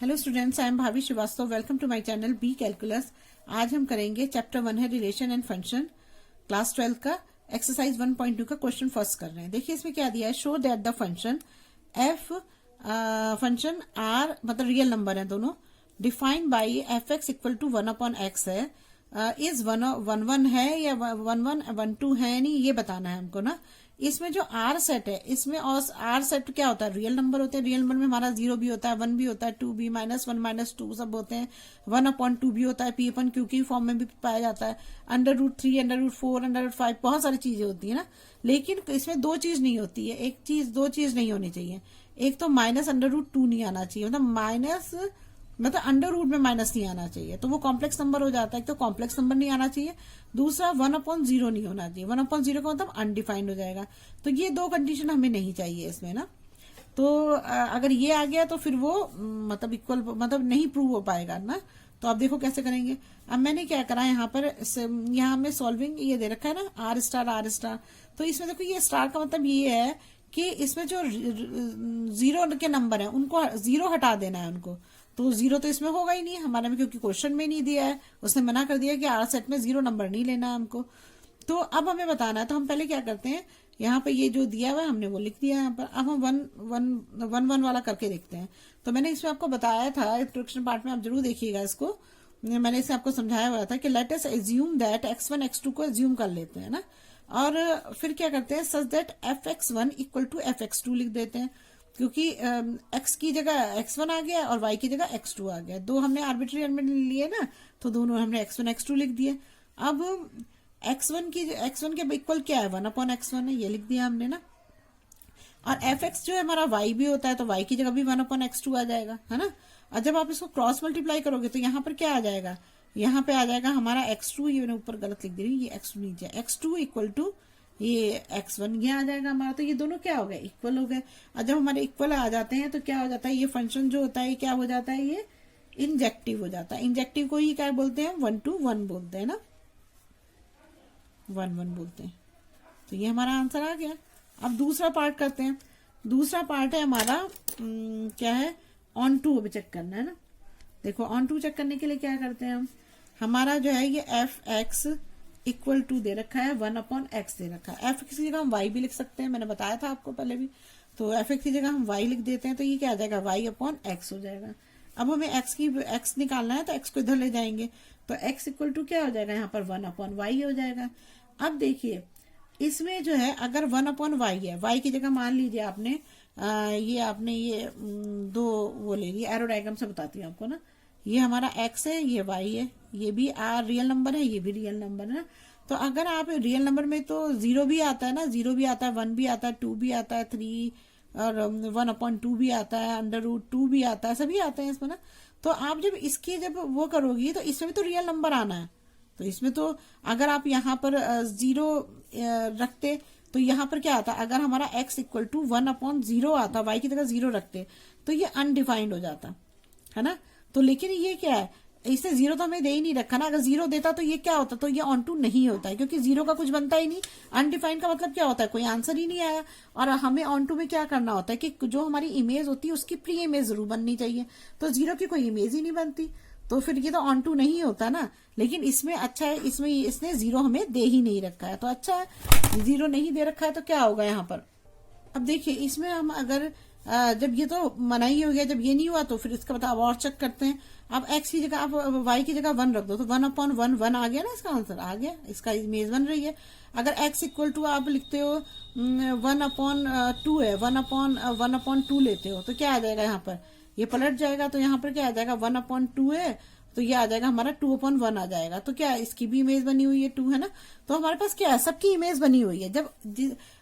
Hello students, I am Bhabhi Srivastava. Welcome to my channel B calculus. आज हम करेंगे chapter 1 है रिलेशन एंड फंक्शन, क्लास 12 का एक्सरसाइज 1.2 का क्वेश्चन फर्स्ट कर रहे हैं। देखिए इसमें क्या दिया है, show that the function F function R मतलब रियल नंबर है दोनों, defined by F x equal to 1/x है, इज 1 है या 1 है नहीं, ये बताना है हमको ना। इसमें जो आर सेट है, इसमें और आर सेट क्या होता है, रियल नंबर होते हैं। रियल नंबर में हमारा 0 भी होता है, 1 भी होता है, 2 भी, -1 -2 सब होते हैं। 1/2 भी होता है, P/Q की फॉर्म में भी पाया जाता है। √3, √4, √5 बहुत सारी चीजें होती है ना। लेकिन इसमें दो चीज नहीं होती है, दो चीज नहीं होनी चाहिए। एक तो -√2 नहीं आना चाहिए, मतलब अंडर रूट में माइनस नहीं आना चाहिए, तो वो कॉम्प्लेक्स नंबर हो जाता है। एक तो कॉम्प्लेक्स नंबर नहीं आना चाहिए, दूसरा 1/0 नहीं होना चाहिए। 1/0 का मतलब अनडिफाइंड हो जाएगा। तो ये दो कंडीशन हमें नहीं चाहिए इसमें ना। तो अगर ये आ गया तो फिर वो मतलब इक्वल मतलब नहीं प्रूव हो पाएगा ना। तो आप देखो कैसे करेंगे। अब मैंने क्या करा यहाँ पर, यहाँ में सॉल्विंग ये दे रखा है ना, R*R*। तो इसमें देखो ये स्टार का मतलब ये है कि इसमें जो जीरो के नंबर है उनको जीरो हटा देना है उनको। तो जीरो तो इसमें होगा ही नहीं हमारे में, क्योंकि क्वेश्चन में नहीं दिया है, उसने मना कर दिया कि आर सेट में 0 नंबर नहीं लेना है हमको। तो अब हमें बताना है, तो हम पहले क्या करते हैं, यहाँ पे ये जो दिया हुआ है हमने वो लिख दिया है यहाँ पर। अब हम 1 वाला करके देखते हैं। तो मैंने इसमें आपको बताया था इंट्रोडक्शन पार्ट में, आप जरूर देखिएगा इसको। मैंने इसे आपको समझाया हुआ था कि let us assume that x1 x2 को एज्यूम कर लेते हैं ना, और फिर क्या करते हैं, such that fx1 equal to fx2 लिख देते हैं, क्योंकि x की जगह x1 आ गया और y की जगह x2 आ गया। दो हमने आर्बिट्री एलिमेंट लिए ना, तो दोनों हमने x1 x2 लिख दिए। अब x1 के इक्वल क्या है, 1/x1 है, ये लिख दिया हमने ना। और fx जो है हमारा y भी होता है, तो y की जगह भी 1/x2 आ जाएगा, है ना। और जब आप इसको क्रॉस मल्टीप्लाई करोगे तो यहाँ पर क्या आ जाएगा, यहाँ पे आ जाएगा हमारा x2, ये मैंने ऊपर गलत लिख दे रही हूँ, ये x2 नीचे, x2 इक्वल टू ये x1, ये आ जाएगा हमारा। तो ये दोनों क्या हो गए, इक्वल हो गए। और जब हमारे इक्वल आ जाते हैं तो क्या हो जाता है, ये फंक्शन जो होता है ये क्या हो जाता है, ये इंजेक्टिव हो जाता है। इंजेक्टिव को ही क्या बोलते हैं, 1 to 1 बोलते हैं ना, 1 बोलते हैं। तो ये हमारा आंसर आ गया। अब दूसरा पार्ट करते हैं। दूसरा पार्ट है हमारा क्या है, ऑन टू अभी चेक करना है ना। देखो ऑन टू चेक करने के लिए क्या करते हैं हम, हमारा जो है ये f(x) इक्वल टू दे रखा है 1/x दे रखा है। f(x) की जगह हम y भी लिख सकते हैं, मैंने बताया था आपको पहले भी। तो f(x) की जगह हम y लिख देते हैं, तो ये क्या आ जाएगा, y/x हो जाएगा। अब हमें x निकालना है, तो x को इधर ले जाएंगे, तो x इक्वल टू क्या हो जाएगा, यहाँ पर 1/y हो जाएगा। अब देखिए इसमें जो है अगर 1/y है, y की जगह मान लीजिए आपने ये दो वो ले लिया, एरो डायग्राम से बताती हूँ आपको ना। ये हमारा x है, ये y है, ये भी रियल नंबर है, ये भी रियल नंबर है ना। तो अगर आप रियल नंबर में तो 0 भी आता है ना, 0 भी आता है, 1 भी आता है, 2 भी आता है, 3 और 1/2 भी आता है, √2 भी आता है, सभी आते हैं इसमें ना। तो आप जब इसकी जब वो करोगी तो इसमें भी तो रियल नंबर आना है। तो इसमें तो अगर आप यहाँ पर 0 रखते तो यहाँ पर क्या आता, अगर हमारा x इक्वल टू 1/0 आता, y की जगह 0 रखते तो ये अनडिफाइंड हो जाता है ना। तो लेकिन ये क्या है, इसने 0 तो हमें दे ही नहीं रखा ना। अगर 0 देता तो ये क्या होता, तो ये ऑन टू नहीं होता है, क्योंकि 0 का कुछ बनता ही नहीं। अनडिफाइंड का मतलब क्या होता है, कोई आंसर ही नहीं आया। और हमें ऑन टू में क्या करना होता है कि जो हमारी इमेज होती है उसकी प्री इमेज जरूर बननी चाहिए, तो 0 की कोई इमेज ही नहीं बनती, तो फिर ये तो ऑन टू नहीं होता ना। लेकिन इसमें अच्छा है, इसमें इसने 0 हमें दे ही नहीं रखा है, तो अच्छा है 0 नहीं दे रखा है। तो क्या होगा यहाँ पर, अब देखिए इसमें हम अगर जब ये तो मना ही हो गया, जब ये नहीं हुआ तो फिर इसका बताओ और चेक करते हैं। अब x की जगह आप y की जगह 1 रख दो, तो 1/1 1 आ गया ना, इसका आंसर आ गया, इसका इमेज बन रही है। अगर x इक्वल टू आप लिखते हो 1/2 है, 1/2 लेते हो, तो क्या आ जाएगा यहाँ पर, ये पलट जाएगा। तो यहाँ पर क्या आ जाएगा, 1/2 है, तो ये आ जाएगा हमारा 2/1 आ जाएगा। तो क्या इसकी भी इमेज बनी हुई है, 2 है ना। तो हमारे पास क्या है, सबकी इमेज बनी हुई है। जब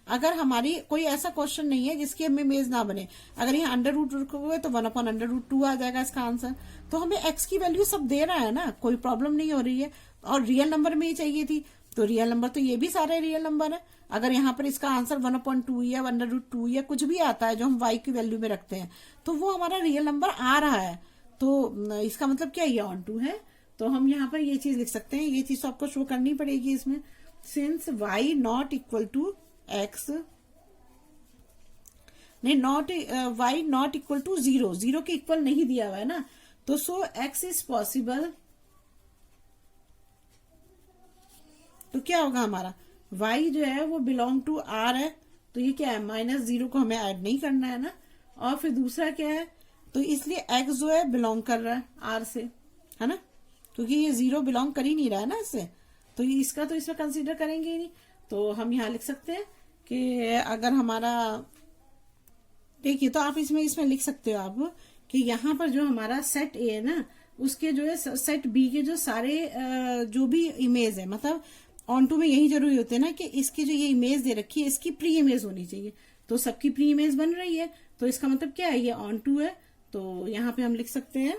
अगर हमारी कोई ऐसा क्वेश्चन नहीं है जिसकी हमें इमेज ना बने, अगर ये √2 रखोगे तो 1/√2 आ जाएगा इसका आंसर। तो हमें x की वैल्यू सब दे रहा है ना, कोई प्रॉब्लम नहीं हो रही है। और रियल नंबर में ही चाहिए थी, तो रियल नंबर तो ये भी सारे रियल नंबर है। अगर यहाँ पर इसका आंसर 1/2 या 1√2 या कुछ भी आता है जो हम y की वैल्यू में रखते हैं, तो वो हमारा रियल नंबर आ रहा है। तो इसका मतलब क्या, ये ऑन टू है। तो हम यहाँ पर ये चीज लिख सकते हैं, ये चीज तो आपको शो करनी पड़ेगी इसमें, since y not equal to x नहीं, not Y not equal to 0, 0 के इक्वल नहीं दिया हुआ है ना, तो सो एक्स इज पॉसिबल। तो क्या होगा हमारा y जो है वो बिलोंग टू r है, तो ये क्या है -0 को हमें ऐड नहीं करना है ना। और फिर दूसरा क्या है, तो इसलिए x जो है बिलोंग कर रहा है r से, है ना, क्योंकि ये 0 बिलोंग कर ही नहीं रहा है ना इससे, तो ये इसका तो इसमें कंसीडर करेंगे ही नहीं। तो हम यहाँ लिख सकते हैं कि अगर हमारा, देखिए तो आप इसमें लिख सकते हो आप कि यहाँ पर जो हमारा सेट ए है ना, उसके जो है सेट बी के जो सारे जो भी इमेज है, मतलब ऑन टू में यही जरूरी होते हैं ना कि इसकी जो ये इमेज दे रखी है इसकी प्री इमेज होनी चाहिए, तो सबकी प्री इमेज बन रही है, तो इसका मतलब क्या है, ये ऑन टू है। तो यहाँ पे हम लिख सकते हैं,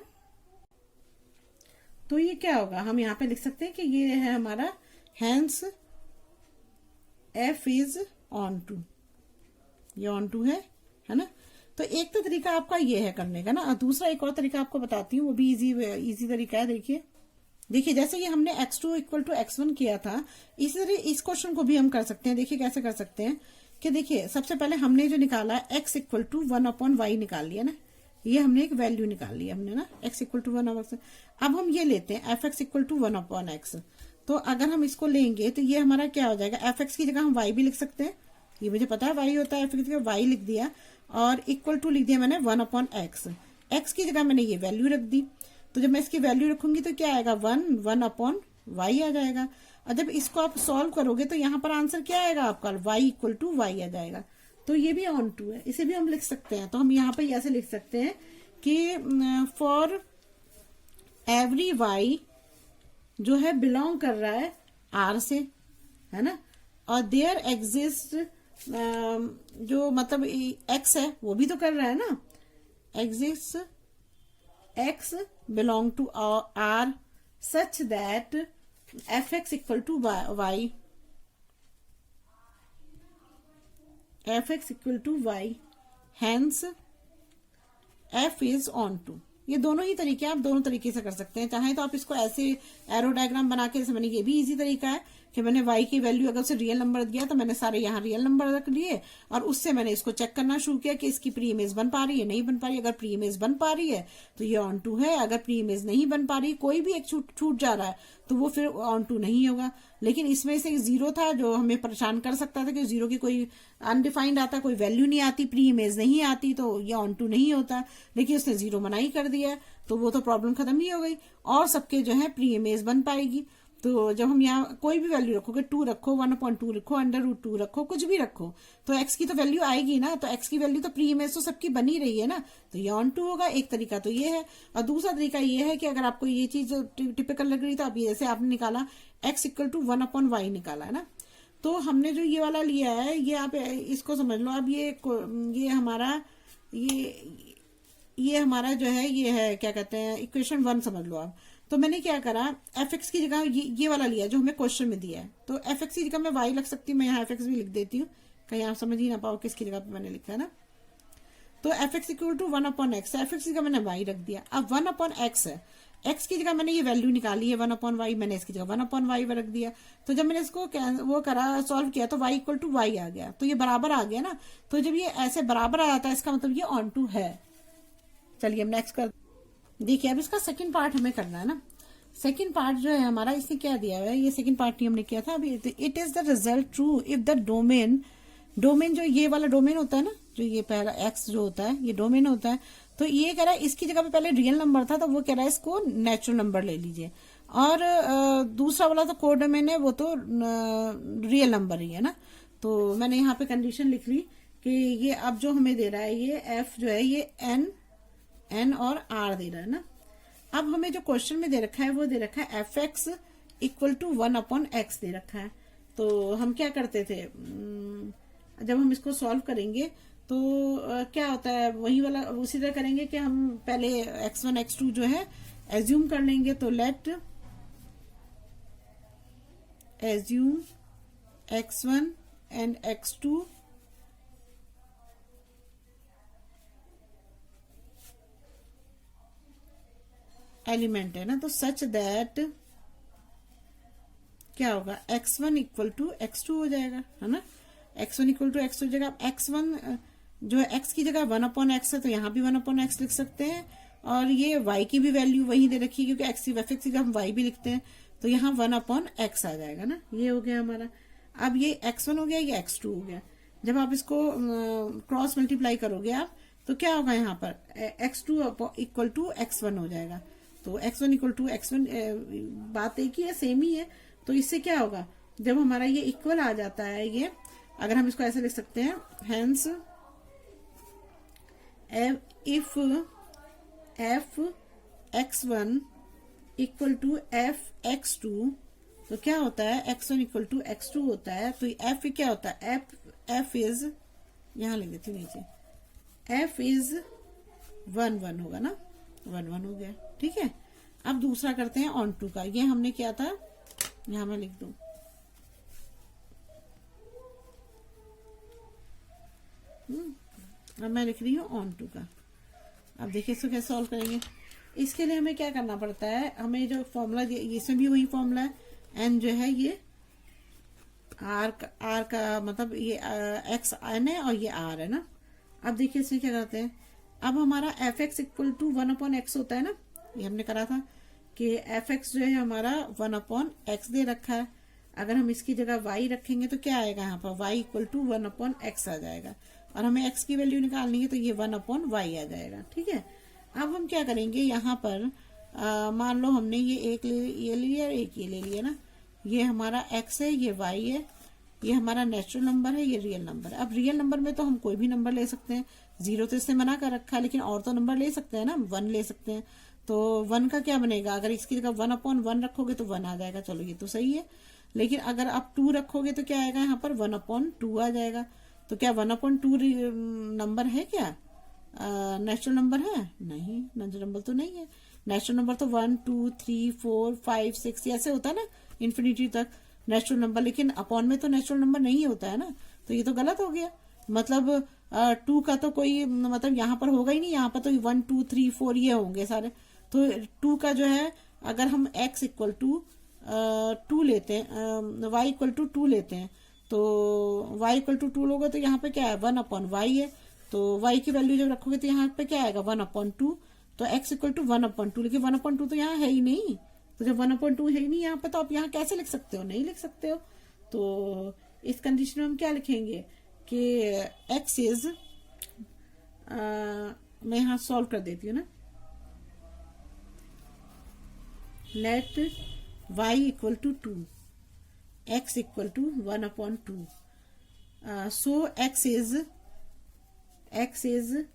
तो ये क्या होगा, हम यहाँ पे लिख सकते हैं कि ये है हमारा hence F is onto, ये ऑन टू है ना। तो एक तो तरीका आपका ये है करने का ना, और दूसरा एक और तरीका आपको बताती हूँ, वो भी इजी तरीका है। देखिए जैसे कि हमने x2 इक्वल टू x1 किया था, इसी तरह इस क्वेश्चन को भी हम कर सकते हैं। देखिए कैसे कर सकते हैं कि देखिए सबसे पहले हमने जो निकाला x इक्वल टू 1/y निकाल लिया ना, ये हमने एक वैल्यू निकाल लिया हमने ना, x इक्वल टू 1/x। अब हम ये लेते हैं fx इक्वल टू 1/x। तो अगर हम इसको लेंगे तो ये हमारा क्या हो जाएगा, fx की जगह हम y भी लिख सकते हैं, ये मुझे पता है y होता है, fx की जगह y लिख दिया और इक्वल टू लिख दिया मैंने 1/x। x की जगह मैंने ये वैल्यू रख दी, तो जब मैं इसकी वैल्यू रखूंगी तो क्या आएगा 1/y आ जाएगा। और जब इसको आप सॉल्व करोगे तो यहाँ पर आंसर क्या आएगा आपका y इक्वल टू y आ जाएगा। तो ये भी ऑन टू है, इसे भी हम लिख सकते हैं। तो हम यहाँ पे ऐसे लिख सकते हैं कि फॉर एवरी y जो है बिलोंग कर रहा है r से, है ना, और देयर एग्जिस्ट जो मतलब x है वो भी तो कर रहा है ना, exist x belong to r such that fx equal to y, fx equal to y, hence f is on to। ये दोनों ही तरीके आप दोनों तरीके से कर सकते हैं। चाहे तो आप इसको ऐसे एरो डायग्राम बना के, जैसे मैंने, ये भी इजी तरीका है कि मैंने y की वैल्यू अगर उसे रियल नंबर दिया तो मैंने सारे यहाँ रियल नंबर रख लिए और उससे मैंने इसको चेक करना शुरू किया कि इसकी प्री इमेज बन पा रही है, नहीं बन पा रही है। अगर प्री इमेज बन पा रही है तो ये ऑन टू है, अगर प्री इमेज नहीं बन पा रही, कोई भी एक छूट जा रहा है तो वो फिर ऑन टू नहीं होगा। लेकिन इसमें से 0 था जो हमें परेशान कर सकता था कि 0 की कोई अनडिफाइंड आता, कोई वैल्यू नहीं आती, प्री इमेज नहीं आती, तो ये ऑन टू नहीं होता। लेकिन उसने 0 मना ही कर दिया तो वो तो प्रॉब्लम खत्म ही हो गई और सबके जो है प्री इमेज बन पाएगी। तो जब हम यहाँ कोई भी वैल्यू रखोगे, 2 रखो, 1/2 रखो, √2 रखो, कुछ भी रखो, तो x की तो वैल्यू आएगी ना, तो x की वैल्यू तो प्री इमेज तो सबकी बनी रही है ना, तो ये ऑन टू होगा। एक तरीका तो ये है। और दूसरा तरीका ये है कि अगर आपको ये चीज टिपिकल लग रही तो आप जैसे आपने निकाला x इक्वल टू 1/y निकाला है ना, तो हमने जो ये वाला लिया है, ये आप इसको समझ लो। अब ये हमारा ये हमारा जो है ये है, क्या कहते हैं, इक्वेशन 1 समझ लो आप। तो मैंने क्या करा, fx की जगह ये वाला लिया जो हमें क्वेश्चन में दिया है, तो fx की जगह मैं y लग सकती हूँ, मैं यहाँ fx भी लिख देती हूँ, कहीं आप समझ ही ना पाओ किसकी जगह पे मैंने लिखा है ना। तो fx equal to 1/x, fx की जगह मैंने y रख दिया। अब 1/x है, x की जगह मैंने ये वैल्यू निकाली है 1/y, मैंने इसकी जगह 1/y रख दिया। तो जब मैंने इसको वो करा, सॉल्व किया, तो y इक्वल टू y आ गया, तो ये बराबर आ गया ना। तो जब ये ऐसे बराबर आ जाता है इसका मतलब ये ऑन टू है। चलिए हम नेक्स्ट कर, देखिए अब इसका सेकंड पार्ट हमें करना है ना। सेकंड पार्ट जो है हमारा, इसने क्या दिया हुआ है, ये सेकंड पार्ट नहीं हमने किया था अभी। It is the result true if the domain जो ये वाला डोमेन होता है ना, जो ये पहला एक्स जो होता है ये डोमेन होता है। तो ये कह रहा है इसकी जगह पे पहले रियल नंबर था, तो वो कह रहा है इसको नेचुरल नंबर ले लीजिए। और दूसरा वाला तो कोड डोमेन है, वो तो रियल नंबर ही है ना। तो मैंने यहाँ पे कंडीशन लिख ली कि ये अब जो हमें दे रहा है, ये एफ जो है ये एन और आर दे रहा है ना। अब हमें जो क्वेश्चन में दे रखा है वो दे रखा है fx इक्वल टू 1/x दे रखा है। तो हम क्या करते थे, जब हम इसको सॉल्व करेंगे तो क्या होता है, वही वाला उसी तरह करेंगे कि हम पहले x1 x2 जो है एज्यूम कर लेंगे। तो late assume x1 and x2 element है ना, तो सच दैट क्या होगा, x1 इक्वल टू x2 हो जाएगा, है ना। x1 इक्वल टू x2 हो जाएगा। x1 जो x की जगह 1/x है तो यहाँ भी 1/x लिख सकते हैं, और ये y की भी वैल्यू वही दे रखी है, क्योंकि f(x) की जगह हम y भी लिखते हैं, तो यहाँ 1/x आ जाएगा ना। ये हो गया हमारा। अब ये x1 हो गया, ये x2 हो गया। जब आप इसको क्रॉस मल्टीप्लाई करोगे आप, तो क्या होगा यहाँ पर, x2 इक्वल टू x1 हो जाएगा। तो x1 इक्वल टू x1, बात एक ही है, सेम ही है। तो इससे क्या होगा, जब हमारा ये इक्वल आ जाता है, ये अगर हम इसको ऐसे लिख सकते हैं, hence if f(x1) equal to f(x2), तो क्या होता है, x1 इक्वल टू x2 होता है। तो f क्या होता है, f इज, यहां लिख देती हूँ नीचे, f इज 1 होगा ना, 1 हो गया। ठीक है, अब दूसरा करते हैं ऑन टू का। ये हमने किया था, यहां मैं लिख दूं, अब मैं लिख रही हूँ ऑन टू का। अब देखिए इसको कैसे सॉल्व करेंगे। इसके लिए हमें क्या करना पड़ता है, हमें जो फॉर्मूला, इसमें भी वही फॉर्मूला है, एन जो है ये आर का मतलब ये एक्स एन है और ये आर है ना। अब देखिए इसमें क्या करते हैं, अब हमारा f(x) इक्वल टू 1/x होता है ना, ये हमने करा था कि f(x) जो है हमारा 1/x दे रखा है। अगर हम इसकी जगह y रखेंगे तो क्या आएगा, यहाँ पर y इक्वल टू 1/x आ जाएगा, और हमें x की वैल्यू निकालनी है तो ये 1/y आ जाएगा। ठीक है, अब हम क्या करेंगे, यहाँ पर मान लो हमने ये एक ये ले लिया और एक ये ले लिया ना, ये हमारा x है, ये y है, ये हमारा नेचुरल नंबर है, ये रियल नंबर है। अब रियल नंबर में तो हम कोई भी नंबर ले सकते हैं, 0 तो इससे मना कर रखा है, लेकिन और तो नंबर ले सकते हैं ना, 1 ले सकते हैं। तो 1 का क्या बनेगा, अगर इसकी जगह 1/1 रखोगे तो 1 आ जाएगा, चलो ये तो सही है। लेकिन अगर आप 2 रखोगे तो क्या आएगा, यहाँ पर 1/2 आ जाएगा। तो क्या 1/2 नंबर है, क्या नेचुरल नंबर है? नहीं, नेचुरल नंबर तो नहीं है। नेचुरल नंबर तो 1 2 3 4 5 6 ऐसे होता है ना, इन्फिनिटी तक नेचुरल नंबर, लेकिन अपॉन में तो नेचुरल नंबर नहीं होता है ना, तो ये तो गलत हो गया। मतलब 2 का तो कोई मतलब यहाँ पर होगा ही नहीं, यहाँ पर तो 1 2 3 4 ये होंगे सारे। तो 2 का जो है, अगर हम x इक्वल टू 2 लेते हैं, y इक्वल टू 2 लेते हैं, तो y इक्वल टू 2 लोगे तो यहाँ पे क्या है, 1/y है। तो y की वैल्यू जब रखोगे तो यहाँ पे क्या आएगा, 1/2। तो x इक्वल टू 1/2, लेकिन 1/2 तो यहाँ है ही नहीं। तो जब 1/2 है ही नहीं यहाँ पे, तो आप यहाँ कैसे लिख सकते हो, नहीं लिख सकते हो। तो इस कंडीशन में हम क्या लिखेंगे कि x इज, मैं यहाँ सॉल्व कर देती हूँ ना, let y equal to 2, x equal to 1/2। So x is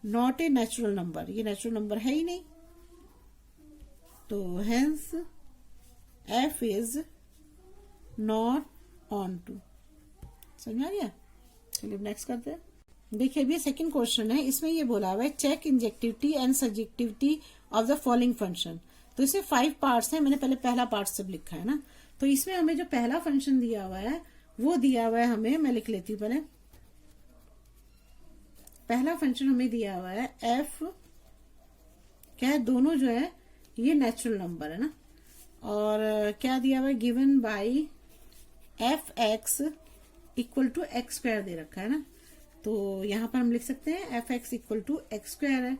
not a natural number, ये नेचुरल नंबर है ही नहीं। तो hence f is not onto. समझ आ गया? चलिए नेक्स्ट करते हैं। देखिए अभी सेकंड क्वेश्चन है, इसमें ये बोला हुआ है check injectivity and subjectivity of the following function. तो इसमें 5 पार्ट्स हैं, मैंने पहले पहला पार्ट सब लिखा है ना। तो इसमें हमें जो पहला फंक्शन दिया हुआ है वो दिया हुआ है हमें, मैं लिख लेती हूँ पहले। पहला फंक्शन हमें दिया हुआ है f, क्या है, दोनों जो है ये नेचुरल नंबर है ना, और क्या दिया हुआ है, given by f(x) equal to x² दे रखा है ना। तो यहां पर हम लिख सकते हैं f(x) इक्वल टू x² है।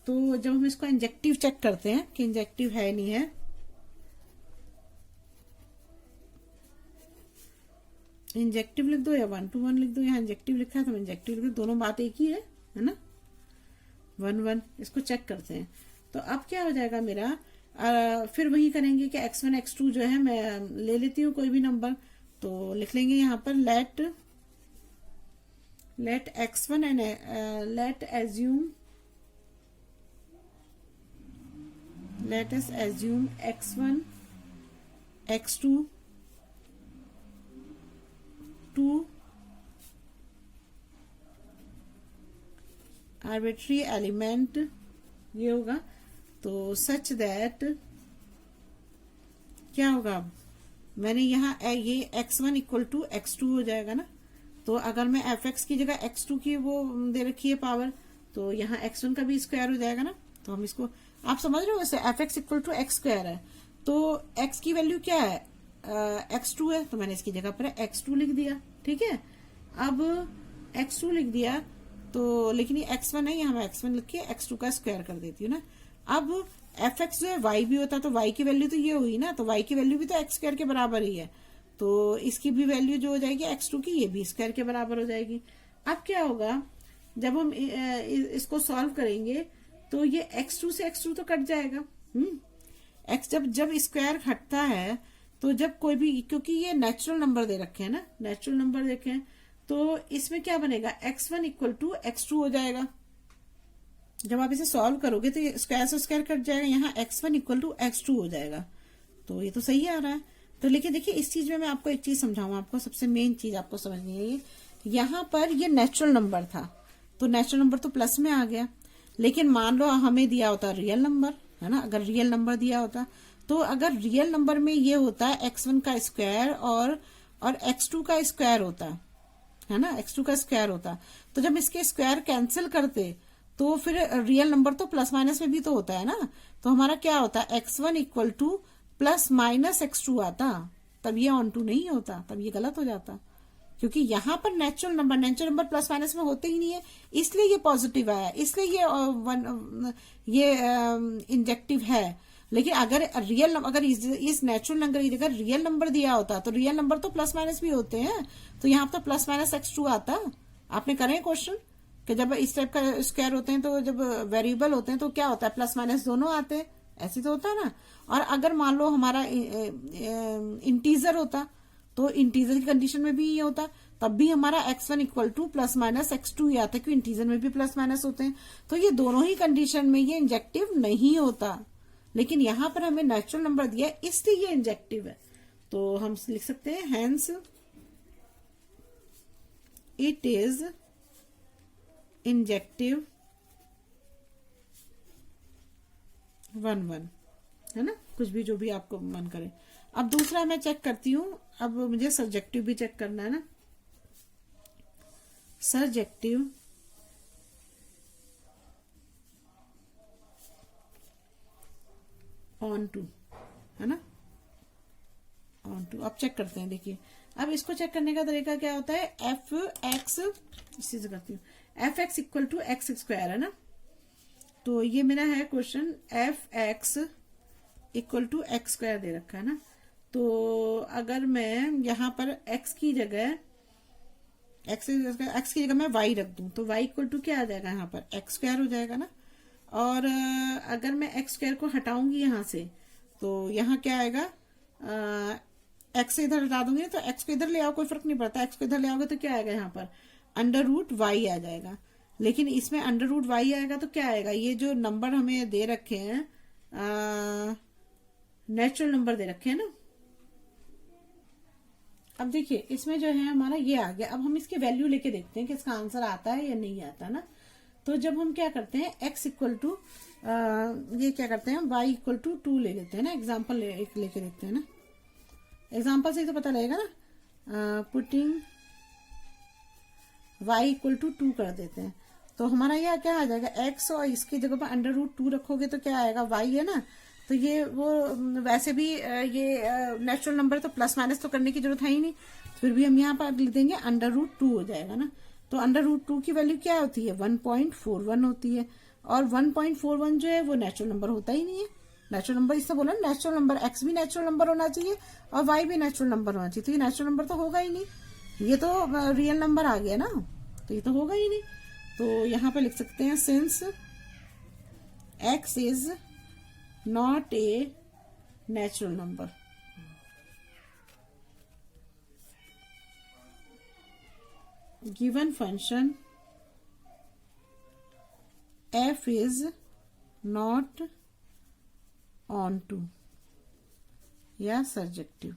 तो जब हम इसको इंजेक्टिव चेक करते हैं कि इंजेक्टिव है नहीं है, इंजेक्टिव लिख दो या 1 to 1 लिख दो, यहाँ इंजेक्टिव लिखा है तो इंजेक्टिव लिख दो, दोनों बात एक ही है ना, 1 1। इसको चेक करते हैं तो अब क्या हो जाएगा मेरा, फिर वही करेंगे कि x1 x2 जो है मैं ले लेती हूँ कोई भी नंबर, तो लिख लेंगे यहाँ पर let x1 and let us assume x1 x2 2 arbitrary element, ये होगा। तो सच दैट क्या होगा, मैंने यहाँ ये x1 इक्वल टू x2 हो जाएगा ना। तो अगर मैं f(x) की जगह x2 की वो दे रखी है पावर, तो यहाँ x1 का भी स्क्वायर हो जाएगा ना। तो हम इसको, आप समझ रहे हो, वैसे f(x) इक्वल टू x² है, तो x की वैल्यू क्या है, x2 है, तो मैंने इसकी जगह पर x2 लिख दिया। ठीक है, अब x2 लिख दिया तो लेकिन ये x1 है, यहाँ मैं x1 लिख के x2 का स्क्वायर कर देती हूँ ना। अब fx जो है y भी होता है, तो y की वैल्यू तो ये हुई ना, तो y की वैल्यू भी तो x स्क्वायर के बराबर ही है, तो इसकी भी वैल्यू जो हो जाएगी x2 की, ये भी स्क्वायर के बराबर हो जाएगी। अब क्या होगा, जब हम इसको सॉल्व करेंगे तो ये x2 से x2 तो कट जाएगा। x जब स्क्वायर हटता है तो जब कोई भी, क्योंकि ये नेचुरल नंबर दे रखे हैं ना, नेचुरल नंबर देखे हैं, तो इसमें क्या बनेगा, x1 इक्वल टू x2 हो जाएगा। जब आप इसे सॉल्व करोगे तो ये स्क्वायर से स्क्वायर कट जाएगा, यहाँ x1 इक्वल टू x2 हो जाएगा, तो ये तो सही आ रहा है। तो लेकिन देखिए इस चीज में मैं आपको एक चीज समझाऊंगा, आपको सबसे मेन चीज आपको समझनी है, ये यहाँ पर ये नेचुरल नंबर था, तो नेचुरल नंबर तो प्लस में आ गया, लेकिन मान लो हमें दिया होता रियल नंबर, है ना, अगर रियल नंबर दिया होता, तो अगर रियल नंबर में ये होता है x1 का स्क्वायर और x2 का स्क्वायर होता है ना, x2 का स्क्वायर होता, तो जब इसके स्क्वायर कैंसिल करते तो फिर रियल नंबर तो प्लस माइनस में भी तो होता है ना, तो हमारा क्या होता है, x1 equal two plus minus x2 आता, तब ये ऑन टू नहीं होता, तब ये गलत हो जाता, क्योंकि यहाँ पर नेचुरल नंबर प्लस माइनस में होते ही नहीं है, इसलिए ये पॉजिटिव आया, इसलिए ये इंजेक्टिव है। लेकिन अगर अगर इस नेचुरल नंबर की जगह रियल नंबर दिया होता, तो रियल नंबर तो प्लस माइनस भी होते हैं, तो यहाँ पर प्लस माइनस x2 आता। आपने करे क्वेश्चन कि जब इस टाइप का स्क्वायर होते हैं, तो जब वेरिएबल होते हैं तो क्या होता है, प्लस माइनस दोनों आते हैं, ऐसे तो होता है ना। और अगर मान लो हमारा इंटीजर होता, तो इंटीजर की कंडीशन में भी ये होता, तब भी हमारा x1 equal two plus minus x2 ही आता, क्योंकि इंटीजर में भी प्लस माइनस होते हैं, तो ये दोनों ही कंडीशन में ये इंजेक्टिव नहीं होता। लेकिन यहां पर हमें नेचुरल नंबर दिया, इसलिए ये इंजेक्टिव है, तो हम लिख सकते हैं हेंस इट इज इंजेक्टिव 1-1, है ना, कुछ भी जो भी आपको मन करे। अब दूसरा मैं चेक करती हूं, अब मुझे सब्जेक्टिव भी चेक करना है ना, सब्जेक्टिव ऑन टू, है ना, ऑन टू। अब चेक करते हैं, देखिए अब इसको चेक करने का तरीका क्या होता है, एफ एक्स, इसी से करती हूँ, f x equal to x square, है ना, तो ये मेरा है question, f x equal to x square दे रखा है ना, तो अगर मैं यहाँ पर x की जगह x की जगह मैं y रख दूं, तो y इक्वल टू क्या आ जाएगा, यहाँ पर एक्स स्क्वायर हो जाएगा ना। और अगर मैं एक्स स्क्वायर को हटाऊंगी यहाँ से, तो यहाँ क्या आएगा, एक्स से इधर हटा दूंगी तो एक्स को इधर ले आओ, कोई फर्क नहीं पड़ता, एक्स को इधर ले आओगे तो क्या आएगा, यहाँ पर अंडर रूट वाई आ जाएगा। लेकिन इसमें अंडर रूट वाई आएगा तो क्या आएगा, ये जो नंबर हमें दे रखे हैं, नेचुरल नंबर दे रखे हैं ना। अब देखिए इसमें जो है हमारा ये आ गया, अब हम इसकी वैल्यू लेके देखते हैं कि इसका आंसर आता है या नहीं आता ना। तो जब हम क्या करते हैं, x इक्वल टू ये क्या करते हैं, y इक्वल टू 2 ले लेते हैं ना, एग्जाम्पल एक लेके देखते हैं ना, एग्जाम्पल से ही तो पता लगेगा ना। पुटिंग y इक्वल टू 2 कर देते हैं, तो हमारा यह क्या आ जाएगा, x, और इसकी जगह पर अंडर रूट 2 रखोगे तो क्या आएगा, y है ना। तो ये वो वैसे भी ये नेचुरल नंबर तो प्लस माइनस तो करने की जरूरत है ही नहीं, फिर भी हम यहाँ पर लिख देंगे अंडर रूट 2 हो जाएगा ना। तो अंडर रूट 2 की वैल्यू क्या होती है, 1.41 होती है, और 1.41 जो है वो नेचुरल नंबर होता ही नहीं है। नेचुरल नंबर इससे बोला नेचुरल नंबर, x भी नेचुरल नंबर होना चाहिए और y भी नेचुरल नंबर होना चाहिए, तो ये नेचुरल नंबर तो होगा ही नहीं, ये तो रियल नंबर आ गया ना, तो ये तो होगा ही नहीं। तो यहाँ पे लिख सकते हैं since x is not a natural number, given function f is not onto या surjective।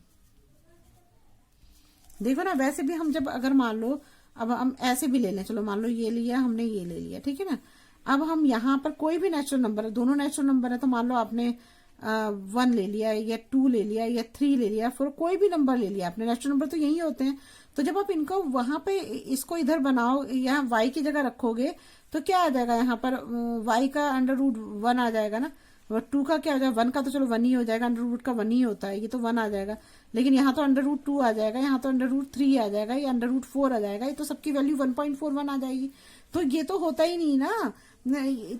देखो ना, वैसे भी हम जब अगर मान लो, अब हम ऐसे भी ले लें, चलो मान लो ये लिया हमने, ये ले लिया, ठीक है ना। अब हम यहाँ पर कोई भी नेचुरल नंबर है, दोनों नेचुरल नंबर है, तो मान लो आपने 1 ले लिया या 2 ले लिया या 3 ले लिया, फिर कोई भी नंबर ले लिया आपने, नेचुरल नंबर तो यही होते हैं। तो जब आप इनको वहां पे इसको इधर बनाओ, यहाँ y की जगह रखोगे तो क्या आ जाएगा, यहाँ पर y का अंडर रूट 1 आ जाएगा ना, 2 का क्या हो जाएगा, 1 का तो चलो 1 ही हो जाएगा, अंडर रूट का 1 ही होता है, ये तो 1 आ जाएगा। लेकिन यहाँ तो अंडर रूट 2 आ जाएगा, यहाँ तो अंडर रूट 3 आ जाएगा, ये अंडर रूट 4 आ जाएगा, ये तो सबकी वैल्यू 1.41 आ जाएगी। तो ये तो होता ही नहीं ना।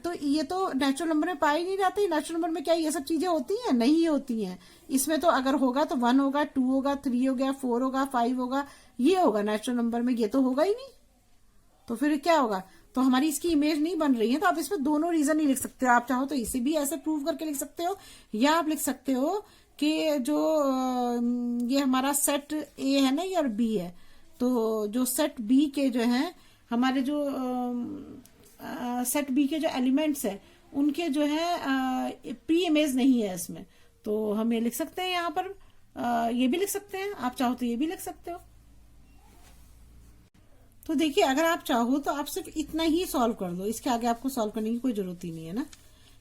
तो ये तो नेचुरल नंबर में पाए नहीं जाते। नेचुरल नंबर में क्या ये सब चीजें होती हैं? नहीं होती हैं। इसमें तो अगर होगा तो 1 होगा, 2 होगा, 3 हो गया, 4 होगा, 5 होगा, ये होगा नेचुरल नंबर में। ये तो होगा ही नहीं। तो फिर क्या होगा? तो हमारी इसकी इमेज नहीं बन रही है। तो आप इसमें दोनों रीजन ही लिख सकते हो। आप चाहो तो इसे भी ऐसे प्रूव करके लिख सकते हो, या आप लिख सकते हो कि जो ये हमारा सेट ए है ना, ये और बी है, तो जो सेट बी के जो है हमारे जो सेट बी के जो एलिमेंट्स है उनके जो है प्री इमेज नहीं है इसमें। तो हम ये लिख सकते हैं यहाँ पर, ये भी लिख सकते हैं। आप चाहो तो ये भी लिख सकते हो। तो देखिए, अगर आप चाहो तो आप सिर्फ इतना ही सॉल्व कर दो, इसके आगे आपको सॉल्व करने की कोई जरूरत ही नहीं है ना।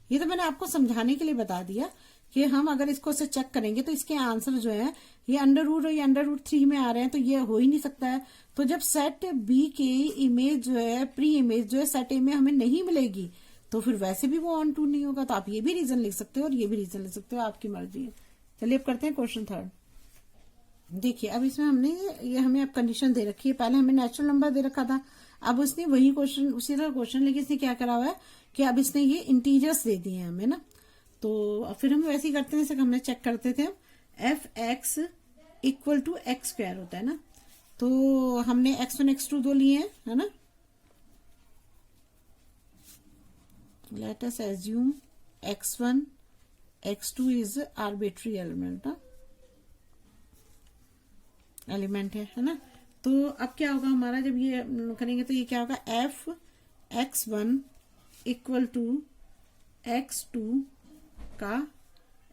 ये तो मैंने आपको समझाने के लिए बता दिया कि हम अगर इसको से चेक करेंगे तो इसके आंसर जो है ये अंडर रूट और ये अंडर रूट 3 में आ रहे हैं, तो ये हो ही नहीं सकता है। तो जब सेट बी के इमेज जो है, प्री इमेज जो है सेट ए में हमें नहीं मिलेगी, तो फिर वैसे भी वो ऑन टू नहीं होगा। तो आप ये भी रीजन लिख सकते हो और ये भी रीजन लिख सकते हो, आपकी मर्जी है। चलिए अब करते हैं क्वेश्चन 3। देखिए, अब इसमें हमने ये हमें अब कंडीशन दे रखी है। पहले हमें नेचुरल नंबर दे रखा था, अब उसने वही क्वेश्चन, उसी तरह क्वेश्चन, लेकिन इसने क्या करा हुआ है कि अब इसने ये इंटीजर्स दे दिए हैं हमें ना। तो फिर हम वैसे ही करते हैं जैसे हमने चेक करते थे। F x equal to x square होता है ना। तो हमने x1 x2 दो लिए हैं, है ना। Let us assume x1 x2 is arbitrary element है ना। तो अब क्या होगा हमारा, जब ये करेंगे तो ये क्या होगा, F x1 equal to x2 का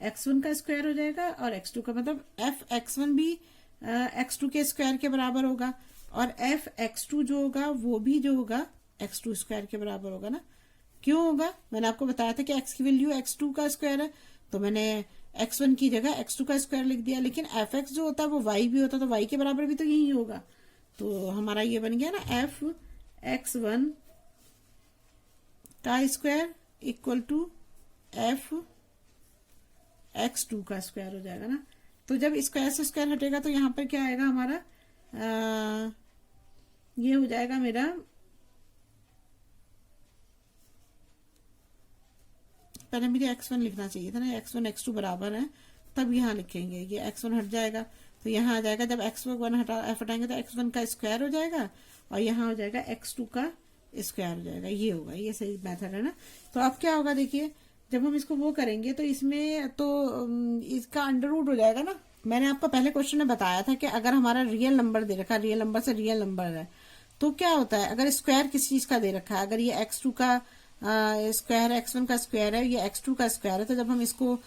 x1 का स्क्वायर हो जाएगा, और x2 का, मतलब एफ x1 भी x2 के स्क्वायर के बराबर होगा, और एफ x2 जो होगा वो भी जो होगा x2 स्क्वायर के बराबर होगा ना। क्यों होगा? मैंने आपको बताया था कि x की वैल्यू x2 का स्क्वायर है, तो मैंने x1 की जगह x2 का स्क्वायर लिख दिया। लेकिन एफ एक्स जो होता है वो y भी होता है, तो y के बराबर भी तो यही होगा। तो हमारा ये बन गया ना, एफ x1 का square equal to F x2 का स्क्वायर हो जाएगा ना। तो जब स्क्वायर से स्क्वायर हटेगा तो यहाँ पर क्या आएगा हमारा, ये हो जाएगा मेरा, पहले मुझे x1 लिखना चाहिए था ना, x1 x2 बराबर है, तब यहाँ लिखेंगे। ये x1 हट जाएगा तो यहाँ आ जाएगा, जब x1 हटाएंगे तो x1 का स्क्वायर हो जाएगा, और यहाँ हो जाएगा x2 का स्क्वायर हो जाएगा। ये होगा, ये सही मेथड है ना। तो अब क्या होगा, देखिए जब हम इसको वो करेंगे तो इसमें तो इसका अंडर रूट हो जाएगा ना। मैंने आपको पहले क्वेश्चन में बताया था कि अगर हमारा रियल नंबर दे रखा है, रियल नंबर से रियल नंबर है, तो क्या होता है, अगर स्क्वायर किसी चीज का दे रखा है, अगर ये x2 का स्क्वायर है, x1 का स्क्वायर है, ये x2 का स्क्वायर है, तो जब हम इसको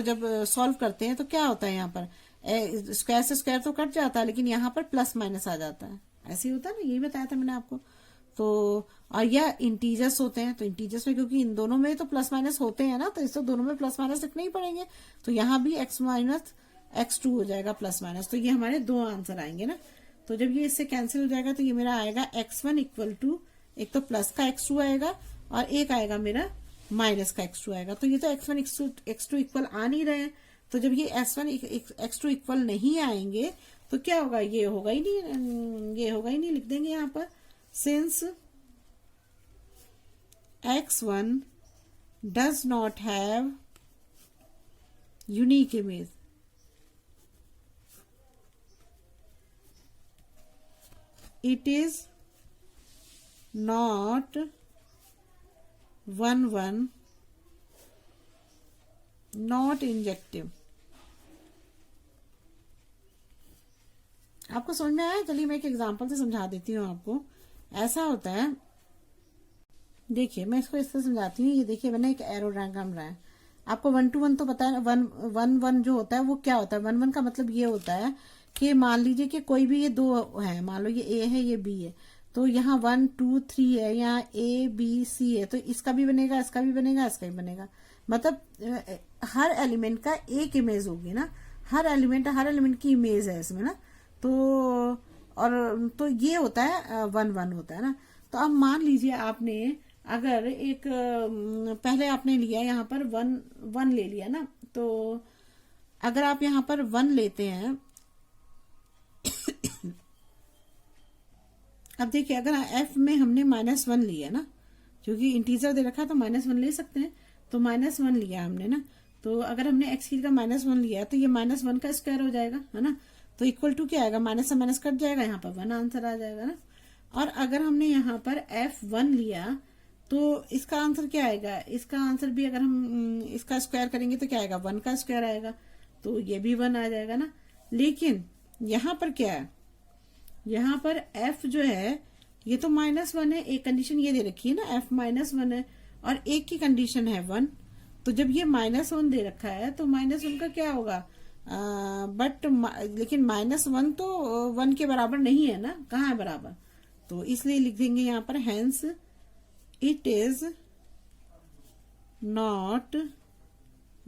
जब सॉल्व करते हैं तो क्या होता है, यहाँ पर स्क्वायर से स्क्वायर तो कट जाता है, लेकिन यहाँ पर प्लस माइनस आ जाता है। ऐसे ही होता है ना, यही बताया था मैंने आपको। तो और यह इंटीजर्स होते हैं, तो इंटीजर्स में क्योंकि इन दोनों में तो प्लस माइनस होते हैं ना, तो इससे दोनों में प्लस माइनस लिखने ही पड़ेंगे। तो यहाँ भी x माइनस x2 हो जाएगा प्लस माइनस, तो ये हमारे दो आंसर आएंगे ना। तो जब ये इससे कैंसिल हो जाएगा तो ये मेरा आएगा x1 इक्वल टू, एक तो प्लस का x2 आएगा और एक आएगा मेरा माइनस का x2 आएगा। तो ये तो x1 x2 इक्वल आ नहीं रहे हैं, तो जब ये x1 x2 इक्वल नहीं आएंगे तो क्या होगा, ये होगा ही नहीं, ये होगा ही नहीं। लिख देंगे यहाँ पर, since x1 does not have unique image, it is not 1 not injective। आपको समझ में आया? चलिए मैं एक एग्जांपल से समझा देती हूँ आपको। ऐसा होता है, देखिए मैं इसको इससे समझाती हूँ। ये देखिए मैंने एक एरो डायग्राम बनाया, आपको 1 to 1 तो पता है। 1 जो होता है वो क्या होता है, 1 का मतलब ये होता है कि मान लीजिए कि कोई भी ये दो है, मान लो ये ए है ये बी है, तो यहाँ 1 2 3 है, यहाँ ए बी सी है, तो इसका भी बनेगा, इसका भी बनेगा, इसका भी बनेगा। मतलब हर एलिमेंट का एक इमेज होगी ना, हर एलिमेंट की इमेज है इसमें ना। तो और तो ये होता है 1 होता है ना। तो अब मान लीजिए आपने अगर एक पहले आपने लिया यहाँ पर 1 ले लिया ना, तो अगर आप यहाँ पर 1 लेते हैं अब देखिए अगर एफ में हमने -1 लिया ना, क्योंकि इंटीजर दे रखा है तो -1 ले सकते हैं, तो -1 लिया हमने ना, तो अगर हमने एक्स की जगह -1 लिया तो ये -1 का स्क्वायर हो जाएगा, है ना। तो इक्वल टू क्या आएगा, माइनस से माइनस कट जाएगा, यहाँ पर 1 आंसर आ जाएगा ना। और अगर हमने यहाँ पर F1 लिया तो इसका आंसर क्या आएगा, इसका आंसर भी अगर हम इसका स्क्वायर करेंगे तो क्या आएगा, 1 का स्क्वायर आएगा, तो ये भी 1 आ जाएगा ना। लेकिन यहाँ पर क्या है, यहाँ पर F जो है ये तो -1 है, एक कंडीशन ये दे रखी है ना, F -1 है और एक की कंडीशन है 1, तो जब ये -1 दे रखा है तो -1 का क्या होगा, बट लेकिन -1 तो 1 के बराबर नहीं है ना, कहाँ है बराबर, तो इसलिए लिख देंगे यहाँ पर हेंस इट इज नॉट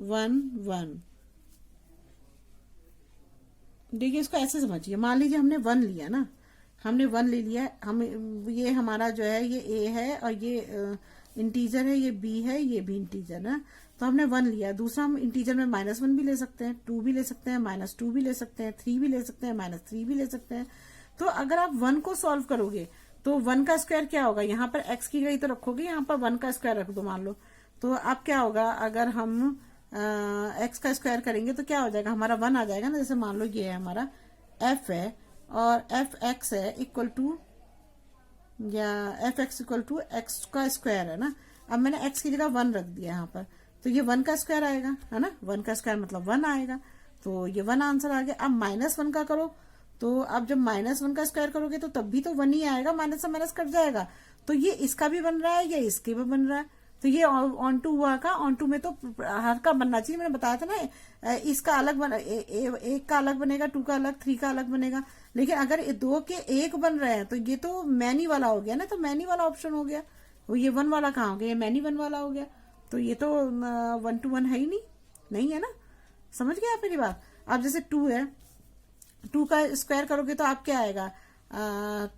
1 देखिए इसको ऐसे समझिए, मान लीजिए हमने 1 लिया ना, हमने 1 ले लिया, हम ये हमारा जो है ये a है और ये इंटीजर है, ये b है, ये भी इंटीजर है, तो हमने 1 लिया। दूसरा हम इंटीजर में -1 भी ले सकते हैं, 2 भी ले सकते हैं, -2 भी ले सकते हैं, 3 भी ले सकते हैं, -3 भी ले सकते हैं। तो अगर आप 1 को सॉल्व करोगे तो 1 का स्क्वायर क्या होगा, यहाँ पर x की गई तो रखोगे, यहाँ पर 1 का स्क्वायर रख दो मान लो, तो अब क्या होगा, अगर हम x का स्क्वायर करेंगे तो क्या हो जाएगा, हमारा 1 आ जाएगा ना। जैसे मान लो ये है हमारा f है और f(x) है इक्वल टू, या f(x) इक्वल टू x का स्क्वायर है ना। अब मैंने x की जगह 1 रख दिया यहाँ पर, तो ये 1 का स्क्वायर आएगा, है ना, 1 का स्क्वायर मतलब 1 आएगा, तो ये 1 आंसर आ गया। अब -1 का करो, तो अब जब -1 का स्क्वायर करोगे तो तब भी तो 1 ही आएगा, माइनस से माइनस कट जाएगा, तो ये इसका भी बन रहा है, ये इसके भी बन रहा है, तो ये ऑन टू हुआ का, ऑन टू में तो हर का बनना चाहिए, मैंने बताया था ना, इसका अलग बन, एक का अलग बनेगा, 2 का अलग, 3 का अलग बनेगा, लेकिन अगर 2 के एक बन रहे हैं तो ये तो मैनी वाला हो गया ना, तो मैनी वाला ऑप्शन हो गया, वो ये 1 वाला कहाँ हो गया, ये मैनी 1 वाला हो गया, तो ये तो 1 to 1 है ही नहीं, नहीं है ना, समझ गए आप मेरी बात। अब जैसे 2 है, 2 का स्क्वायर करोगे तो आप क्या आएगा,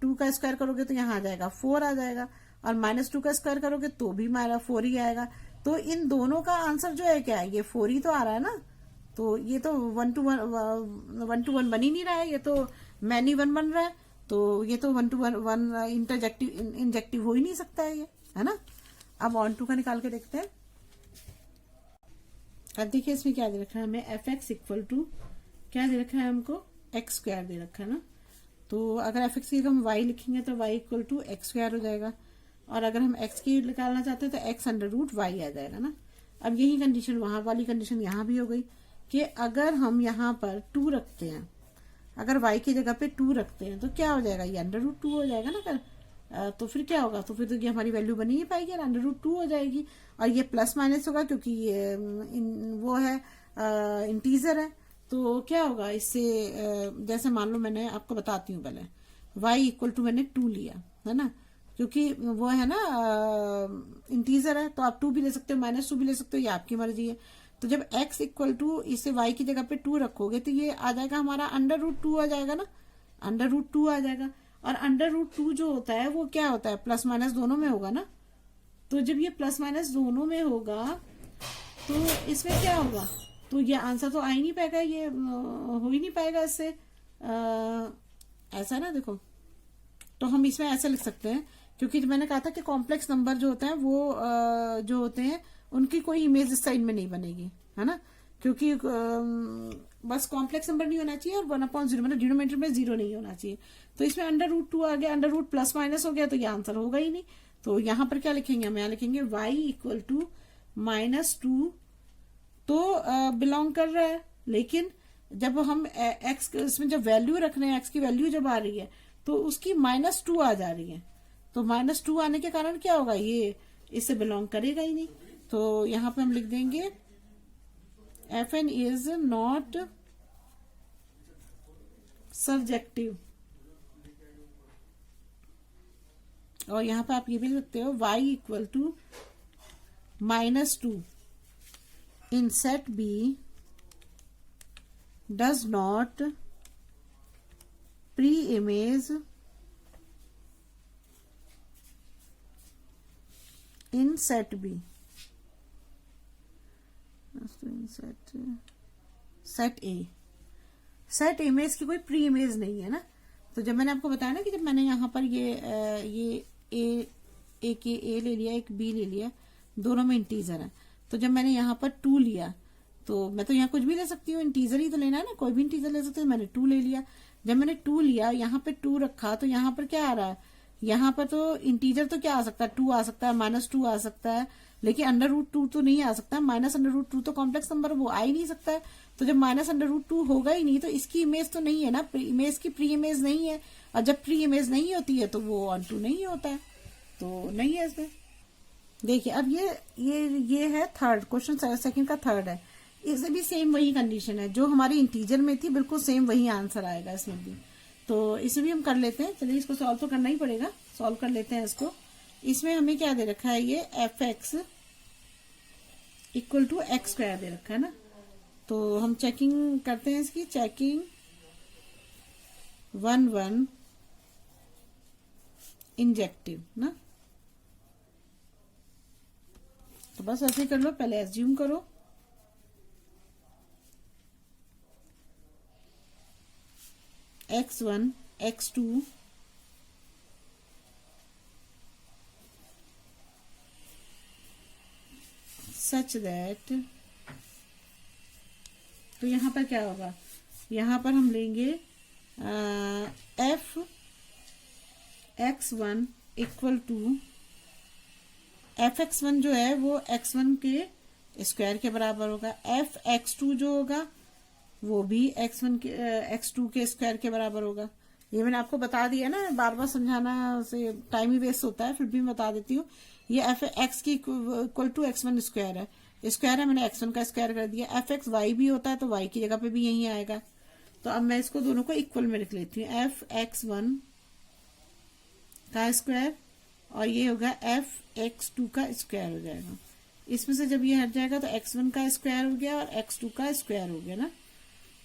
2 का स्क्वायर करोगे तो यहाँ आ जाएगा 4 आ जाएगा, और -2 का स्क्वायर करोगे तो भी 4 ही आएगा, तो इन दोनों का आंसर जो है क्या है, ये 4 ही तो आ रहा है ना, तो ये तो 1 to 1 बन ही नहीं रहा है, ये तो मैनी 1 बन रहा है, तो ये तो 1 to 1 इंजेक्टिव हो ही नहीं सकता है ये, है ना। अब ऑन टू का निकाल के देखते हैं। अब देखिए इसमें क्या दे रखा है हमें, f(x) इक्वल टू क्या दे रखा है हमको, x स्क्वायर दे रखा है ना, तो अगर f(x) की हम y लिखेंगे तो y equal to x square हो जाएगा, और अगर हम x की निकालना चाहते हैं तो x √y आ जाएगा ना। अब यही कंडीशन, वहां वाली कंडीशन यहाँ भी हो गई कि अगर हम यहाँ पर 2 रखते हैं, अगर y की जगह पे 2 रखते हैं तो क्या हो जाएगा, ये √2 हो जाएगा ना। अगर तो फिर क्या होगा, तो फिर तो ये हमारी वैल्यू बनी ही पाएगी, √2 हो जाएगी, और ये प्लस माइनस होगा क्योंकि ये वो है इंटीजर है, तो क्या होगा इससे, जैसे मान लो मैंने आपको बताती हूँ पहले, y इक्वल टू मैंने 2 लिया है ना, क्योंकि वो है ना इंटीजर है, तो आप 2 भी ले सकते हो, -2 भी ले सकते हो, ये आपकी मर्जी है। तो जब x इक्वल टू इसे y की जगह पे 2 रखोगे तो ये आ जाएगा हमारा √2 आ जाएगा ना, √2 आ जाएगा, और √2 जो होता है वो क्या होता है, प्लस माइनस दोनों में होगा ना, तो जब ये प्लस माइनस दोनों में होगा तो इसमें क्या होगा, तो ये आंसर तो आ ही नहीं पाएगा, ये हो ही नहीं पाएगा इससे, ऐसा ना देखो, तो हम इसमें ऐसे लिख सकते हैं, क्योंकि मैंने कहा था कि कॉम्प्लेक्स नंबर जो होते हैं वो जो होते हैं उनकी कोई इमेज इस साइड में नहीं बनेगी, है ना, क्योंकि बस कॉम्प्लेक्स नंबर नहीं होना चाहिए और 1/0 मतलब डिनोमिनेटर में 0 नहीं होना चाहिए, तो इसमें √2 आ गया, √ प्लस माइनस हो गया, तो ये आंसर होगा ही नहीं। तो यहाँ पर क्या लिखेंगे, हम यहाँ लिखेंगे y इक्वल टू -2, तो बिलोंग कर रहा है, लेकिन जब हम x इसमें जब वैल्यू रख रहे हैं, x की वैल्यू जब आ रही है तो उसकी -2 आ जा रही है, तो -2 आने के कारण क्या होगा, ये इससे बिलोंग करेगा ही नहीं, तो यहाँ पे हम लिख देंगे fn इज नॉट सर्जेक्टिव, और यहाँ पे आप ये भी लिख सकते हो y equal to -2 in set B does not pre image in set B, set A, set image की कोई प्री इमेज नहीं है ना, तो जब मैंने आपको बताया ना कि जब मैंने यहाँ पर ये एक ए ले लिया, एक बी ले लिया, दोनों में इंटीजर है, तो जब मैंने यहाँ पर 2 लिया, तो मैं तो यहाँ कुछ भी ले सकती हूँ, इंटीजर ही तो लेना है ना, कोई भी इंटीजर ले सकते हैं। मैंने 2 ले लिया, जब मैंने 2 लिया, यहाँ पे 2 रखा, तो यहाँ पर क्या आ रहा है, यहाँ पर तो इंटीजर तो क्या आ सकता है, 2 आ सकता है, -2 आ सकता है, लेकिन √2 तो नहीं आ सकता, -√2 तो कॉम्प्लेक्स नंबर वो आ ही नहीं सकता है। तो जब -√2 होगा ही नहीं, तो इसकी इमेज तो नहीं है ना, इमेज की प्री इमेज नहीं है, और जब प्री इमेज नहीं होती है तो वो ऑन टू नहीं होता है, तो नहीं है इसमें। देखिए अब ये है थर्ड क्वेश्चन, सेकंड का थर्ड है, इससे भी सेम वही कंडीशन है जो हमारी इंटीजर में थी, बिल्कुल सेम वही आंसर आएगा इसमें भी। तो इसे भी हम कर लेते हैं, चलिए इसको सॉल्व तो करना ही पड़ेगा, सॉल्व कर लेते हैं इसको। इसमें हमें क्या दे रखा है, ये fx इक्वल टू x² दे रखा है ना, तो हम चेकिंग करते हैं इसकी, चेकिंग 1 इंजेक्टिव ना, तो बस ऐसे कर लो, पहले एज्यूम करो, x1 x2 सच दैट, तो यहां पर क्या होगा, यहां पर हम लेंगे f x1 equal to fx1 जो है वो x1 के स्क्वायर के बराबर होगा, f x2 जो होगा वो भी x1 के x2 के स्क्वायर के बराबर होगा। ये मैंने आपको बता दिया ना, बार बार समझाना से टाइम ही वेस्ट होता है, फिर भी मैं बता देती हूँ। ये एफ एक्स की इक्वल टू x1 स्क्वायर है, स्क्वायर है, मैंने x1 का स्क्वायर कर दिया। एफ एक्स वाई भी होता है तो y की जगह पे भी यही आएगा। तो अब मैं इसको दोनों को इक्वल में लिख लेती हूँ, एफ x1 का स्क्वायर और ये होगा एफ x2 का स्क्वायर हो जाएगा। इसमें से जब ये हट जाएगा तो x1 का स्क्वायर हो गया और x2 का स्क्वायर हो गया ना,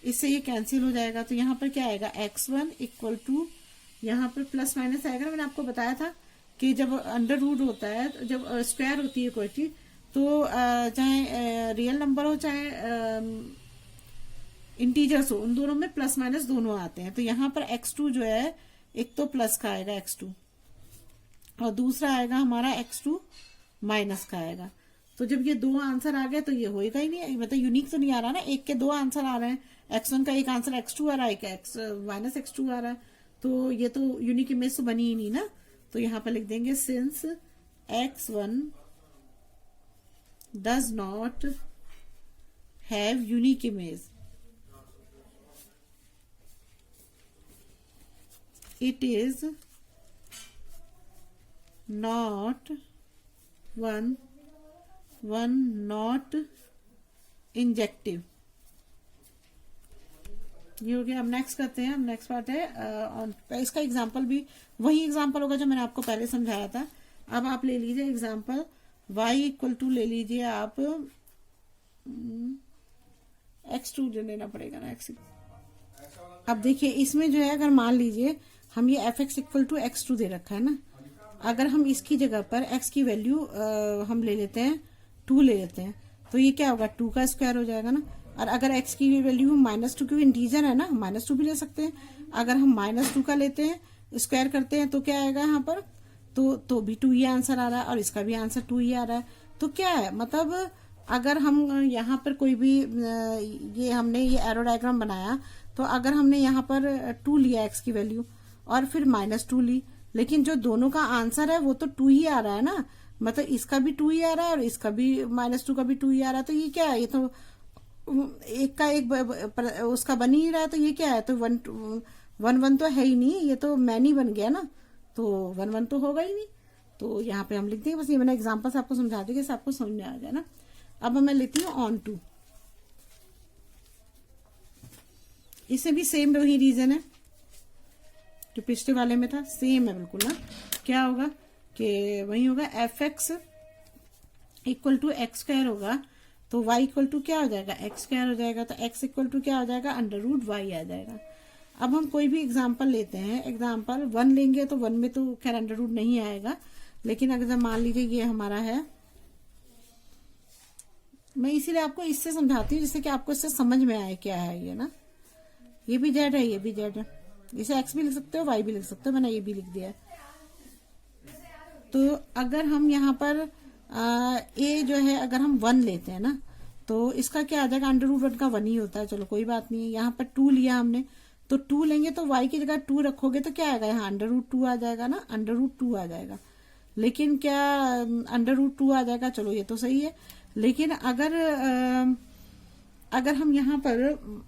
इससे ये कैंसिल हो जाएगा। तो यहाँ पर क्या आएगा, x1 इक्वल टू, यहाँ पर प्लस माइनस आएगा। मैंने आपको बताया था कि जब अंडर रूट होता है, तो जब स्क्वायर होती है कोई चीज, तो चाहे रियल नंबर हो चाहे इंटीजर्स हो, उन दोनों में प्लस माइनस दोनों आते हैं। तो यहाँ पर x2 जो है, एक तो प्लस का आएगा x2 और दूसरा आएगा हमारा x2 माइनस का आएगा। तो जब ये दो आंसर आ गए तो ये होएगा ही नहीं, मतलब यूनिक तो नहीं आ रहा ना, एक के दो आंसर आ रहे हैं, x1 का एक आंसर x2 आ रहा है, एक माइनस x2 आ रहा है, तो ये तो यूनिक इमेज तो बनी ही नहीं ना। तो यहाँ पर लिख देंगे since x1 does not have unique image, it is not one not injective. ये हो गया। अब नेक्स्ट करते हैं, अब नेक्स्ट पार्ट है इसका एग्जांपल भी वही एग्जांपल होगा जो मैंने आपको पहले समझाया था। अब आप ले लीजिए एग्जांपल y इक्वल टू ले लीजिए आप x2 लेना पड़ेगा ना, x। अब देखिए इसमें जो है, अगर मान लीजिए हम ये fx इक्वल टू x2 दे रखा है ना, अगर हम इसकी जगह पर x की वैल्यू हम ले लेते हैं 2 ले लेते हैं, तो ये क्या होगा, 2 का स्क्वायर हो जाएगा ना। और अगर x की वैल्यू हम -2, क्योंकि इंटीजर है ना, -2 भी ले सकते हैं। अगर हम -2 का लेते हैं, स्क्वायर करते हैं, तो क्या आएगा यहाँ पर, तो भी 2 ही आंसर आ रहा है और इसका भी आंसर 2 ही आ रहा है। तो क्या है, मतलब अगर हम यहाँ पर कोई भी ये हमने ये एरो डायग्राम बनाया, तो अगर हमने यहाँ पर 2 लिया x की वैल्यू और फिर -2 ली, लेकिन जो दोनों का आंसर है वो तो 2 ही आ रहा है ना, मतलब इसका भी 2 ही आ रहा है और इसका भी -2 का भी 2 ही आ रहा है। तो ये क्या है, ये तो एक का एक उसका बन ही रहा है। तो ये क्या है, तो 1 तो है ही नहीं, ये तो मैनी बन गया ना, तो 1 तो होगा ही नहीं। तो यहाँ पे हम लिख देंगे, बस ये मैंने एग्जाम्पल से आपको समझा दिया कि आपको समझ में आ जाए ना। अब मैं लेती हूँ ऑन टू, इससे भी सेम वही रीजन है जो पिछले वाले में था, सेम है बिल्कुल ना। क्या होगा कि वही होगा, F x equal to x square होगा, तो y इक्वल टू क्या हो जाएगा, एक्स स्क्वायर हो जाएगा। तो x इक्वल टू क्या हो जाएगा, √y आ जाएगा। अब हम कोई भी एग्जाम्पल लेते हैं, एग्जाम्पल 1 लेंगे तो 1 में तो खैर √ नहीं आएगा, लेकिन अगर मान लीजिए ये हमारा है, मैं इसीलिए आपको इससे समझाती हूँ जिससे कि आपको इससे समझ में आए क्या है ये ना। ये भी z है, ये भी z है, इसे एक्स भी लिख सकते हो, वाई भी लिख सकते हो, मैंने ये भी लिख दिया है। तो अगर हम यहाँ पर ए जो है अगर हम 1 लेते हैं ना, तो इसका क्या आ जाएगा, अंडर रूट 1 का 1 ही होता है, चलो कोई बात नहीं है। यहाँ पर 2 लिया हमने, तो 2 लेंगे तो y की जगह 2 रखोगे तो क्या आएगा, यहाँ अंडर रूट 2 आ जाएगा ना, अंडर रूट 2 आ जाएगा। लेकिन क्या अंडर रूट 2 आ जाएगा, चलो ये तो सही है। लेकिन अगर हम यहाँ पर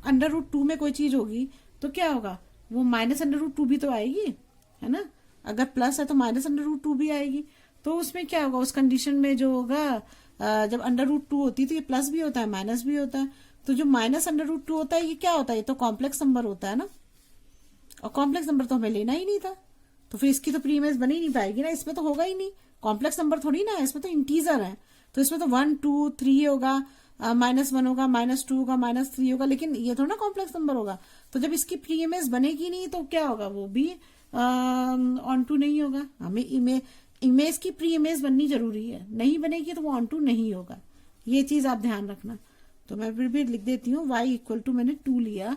अंडर रूट 2 में कोई चीज होगी तो क्या होगा, वो -√2 भी तो आएगी, है ना। अगर प्लस है तो -√2 भी आएगी। तो उसमें क्या होगा, उस कंडीशन में जो होगा, जब अंडर रूट 2 होती है तो ये प्लस भी होता है माइनस भी होता है। तो जो -√2 होता है ये क्या होता है, ये तो कॉम्प्लेक्स नंबर होता है ना, और कॉम्प्लेक्स नंबर तो हमें लेना ही नहीं था, तो फिर इसकी तो प्री इमेज बन ही नहीं पाएगी ना, इसमें तो होगा ही नहीं, कॉम्प्लेक्स नंबर थोड़ी ना है, इसमें तो इंटीजर है। तो इसमें तो 1 2 3 होगा, -1 होगा, -2 होगा, -3 होगा, लेकिन ये थोड़ा ना कॉम्प्लेक्स नंबर होगा। तो जब इसकी प्री इमेज बनेगी नहीं तो क्या होगा, वो भी ऑन टू नहीं होगा। हमें इमेज की प्री इमेज बननी जरूरी है, नहीं बनेगी तो वो ऑन टू नहीं होगा, ये चीज आप ध्यान रखना। तो मैं फिर भी लिख देती हूँ y मैंने 2 लिया,